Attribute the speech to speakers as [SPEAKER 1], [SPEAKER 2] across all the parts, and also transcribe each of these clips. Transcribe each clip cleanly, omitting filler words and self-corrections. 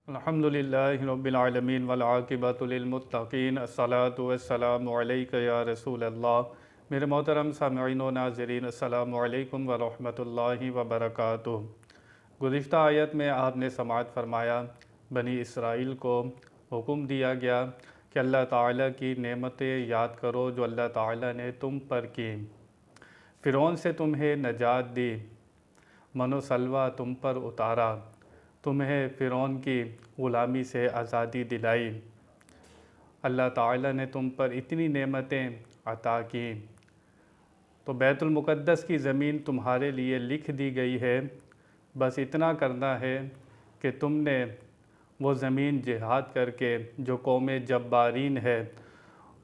[SPEAKER 1] الحمدللہ رب العالمین والعاقبۃ للمتقین الصلاۃ والسلام علیک یا رسول اللہ۔ میرے محترم سامعین و ناظرین، السلام علیکم ورحمۃ اللہ وبرکاتہ۔ گزشتہ آیت میں آپ نے سماعت فرمایا، بنی اسرائیل کو حکم دیا گیا کہ اللہ تعالیٰ کی نعمتیں یاد کرو جو اللہ تعالیٰ نے تم پر کی۔ فرعون سے تمہیں نجات دی، من و سلوہ تم پر اتارا، تمہیں فرعون کی غلامی سے آزادی دلائی، اللہ تعالیٰ نے تم پر اتنی نعمتیں عطا کی، تو بیت المقدس کی زمین تمہارے لیے لکھ دی گئی ہے۔ بس اتنا کرنا ہے کہ تم نے وہ زمین جہاد کر کے جو قوم جبارین ہے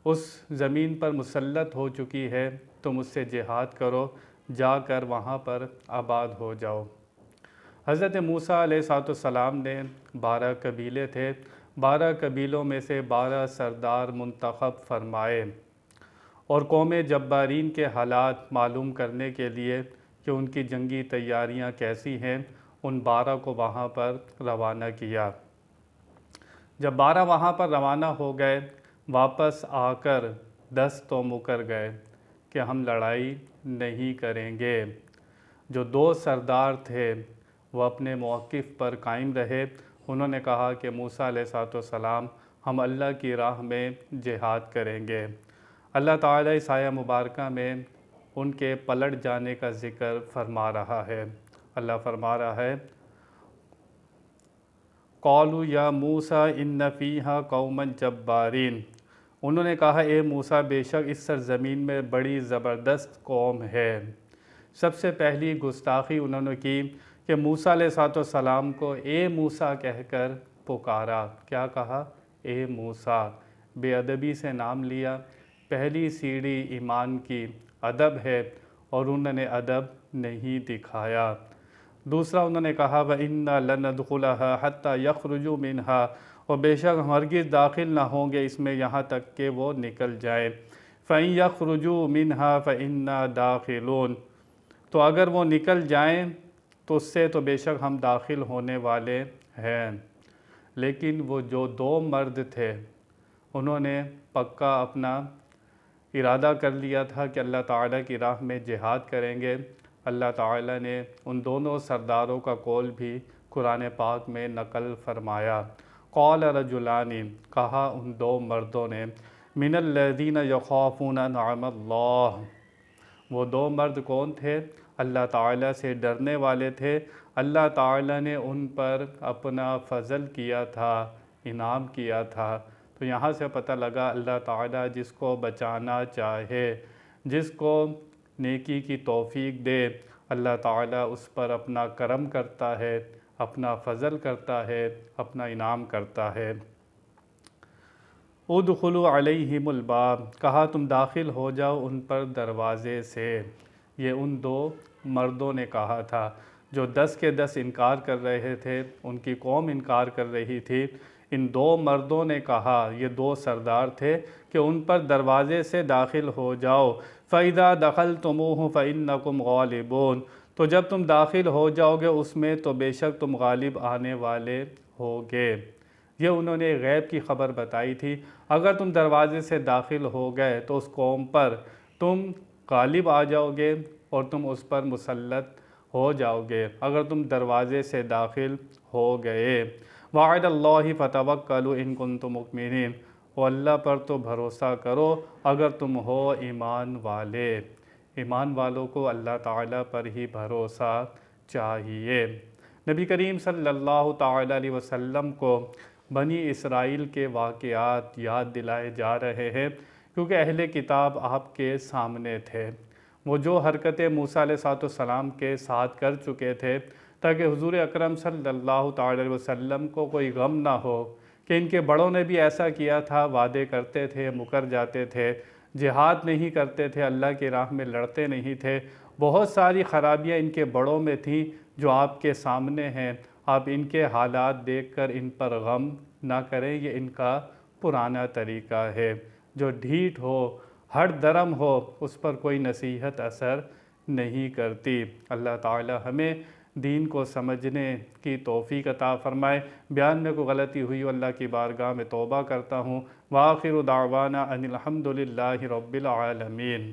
[SPEAKER 1] اس زمین پر مسلط ہو چکی ہے، تم اس سے جہاد کرو، جا کر وہاں پر آباد ہو جاؤ۔ حضرت موسیٰ علیہ السلام نے 12 قبیلے تھے، 12 قبیلوں میں سے 12 سردار منتخب فرمائے، اور قوم جبارین کے حالات معلوم کرنے کے لیے کہ ان کی جنگی تیاریاں کیسی ہیں، ان 12 کو وہاں پر روانہ کیا۔ جب 12 وہاں پر روانہ ہو گئے، واپس آ کر 10 تو مکر گئے کہ ہم لڑائی نہیں کریں گے۔ جو 2 سردار تھے وہ اپنے موقف پر قائم رہے، انہوں نے کہا کہ موسیٰ علیہ السلام ہم اللہ کی راہ میں جہاد کریں گے۔ اللہ تعالیٰ اس آیہ مبارکہ میں ان کے پلٹ جانے کا ذکر فرما رہا ہے۔ اللہ فرما رہا ہے، قالوا یا موسیٰ ان فیہا قوما جبارین، انہوں نے کہا اے موسیٰ بے شک اس سرزمین میں بڑی زبردست قوم ہے۔ سب سے پہلی گستاخی انہوں نے کی کہ موسیٰ علیہ السلام کو اے موسیٰ کہہ کر پکارا۔ کیا کہا؟ اے موسیٰ، بے ادبی سے نام لیا۔ پہلی سیڑھی ایمان کی ادب ہے اور انہوں نے ادب نہیں دکھایا۔ دوسرا انہوں نے کہا وَإِنَّا لَنَدْخُلَهَا حَتَّى يَخْرُجُوا مِنْهَا، اور بے شک ہم ہرگز داخل نہ ہوں گے اس میں یہاں تک کہ وہ نکل جائیں۔ فَإِن يَخْرُجُوا مِنْهَا فَإِنَّا دَاخِلُونَ، تو اگر وہ نکل جائیں تو اس سے تو بے شک ہم داخل ہونے والے ہیں۔ لیکن وہ جو 2 مرد تھے انہوں نے پکا اپنا ارادہ کر لیا تھا کہ اللہ تعالیٰ کی راہ میں جہاد کریں گے۔ اللہ تعالیٰ نے ان دونوں سرداروں کا قول بھی قرآن پاک میں نقل فرمایا۔ قال رجلان، کہا ان 2 مردوں نے، من الذین یخافون انعام اللہ، وہ 2 مرد کون تھے؟ اللہ تعالیٰ سے ڈرنے والے تھے۔ اللہ تعالیٰ نے ان پر اپنا فضل کیا تھا، انعام کیا تھا۔ تو یہاں سے پتہ لگا اللہ تعالیٰ جس کو بچانا چاہے، جس کو نیکی کی توفیق دے، اللہ تعالیٰ اس پر اپنا کرم کرتا ہے، اپنا فضل کرتا ہے، اپنا انعام کرتا ہے۔ ادخلوا علیہم الباب، کہا تم داخل ہو جاؤ ان پر دروازے سے۔ یہ ان 2 مردوں نے کہا تھا جو 10 کے 10 انکار کر رہے تھے، ان کی قوم انکار کر رہی تھی۔ ان 2 مردوں نے کہا، یہ 2 سردار تھے، کہ ان پر دروازے سے داخل ہو جاؤ۔ فَإِذَا دَخَلْتُمُوهُ فَإِنَّكُمْ غَالِبُونَ، تو جب تم داخل ہو جاؤ گے اس میں تو بے شک تم غالب آنے والے ہوگے۔ یہ انہوں نے غیب کی خبر بتائی تھی، اگر تم دروازے سے داخل ہو گئے تو اس قوم پر تم غالب آ جاؤ گے اور تم اس پر مسلط ہو جاؤ گے اگر تم دروازے سے داخل ہو گئے۔ وَعَلَى اللَّهِ فَتَوَكَّلُوا إِن كُنتُم مُؤْمِنِينَ، اور اللہ پر تو بھروسہ کرو اگر تم ہو ایمان والے۔ ایمان والوں کو اللہ تعالیٰ پر ہی بھروسہ چاہیے۔ نبی کریم صلی اللہ تعالیٰ علیہ وسلم کو بنی اسرائیل کے واقعات یاد دلائے جا رہے ہیں، کیونکہ اہل کتاب آپ کے سامنے تھے۔ وہ جو حرکتیں موسیٰ علیہ السلام کے ساتھ کر چکے تھے تاکہ حضور اکرم صلی اللہ تعالیٰ علیہ وسلم کو کوئی غم نہ ہو کہ ان کے بڑوں نے بھی ایسا کیا تھا، وعدے کرتے تھے، مکر جاتے تھے، جہاد نہیں کرتے تھے، اللہ کی راہ میں لڑتے نہیں تھے، بہت ساری خرابیاں ان کے بڑوں میں تھیں جو آپ کے سامنے ہیں۔ آپ ان کے حالات دیکھ کر ان پر غم نہ کریں، یہ ان کا پرانا طریقہ ہے۔ جو ڈھیٹ ہو، ہر درم ہو، اس پر کوئی نصیحت اثر نہیں کرتی۔ اللہ تعالی ہمیں دین کو سمجھنے کی توفیق عطا فرمائے۔ بیان میں کوئی غلطی ہوئی اللہ کی بارگاہ میں توبہ کرتا ہوں۔ وآخر دعوانا ان الحمد للہ رب العالمین۔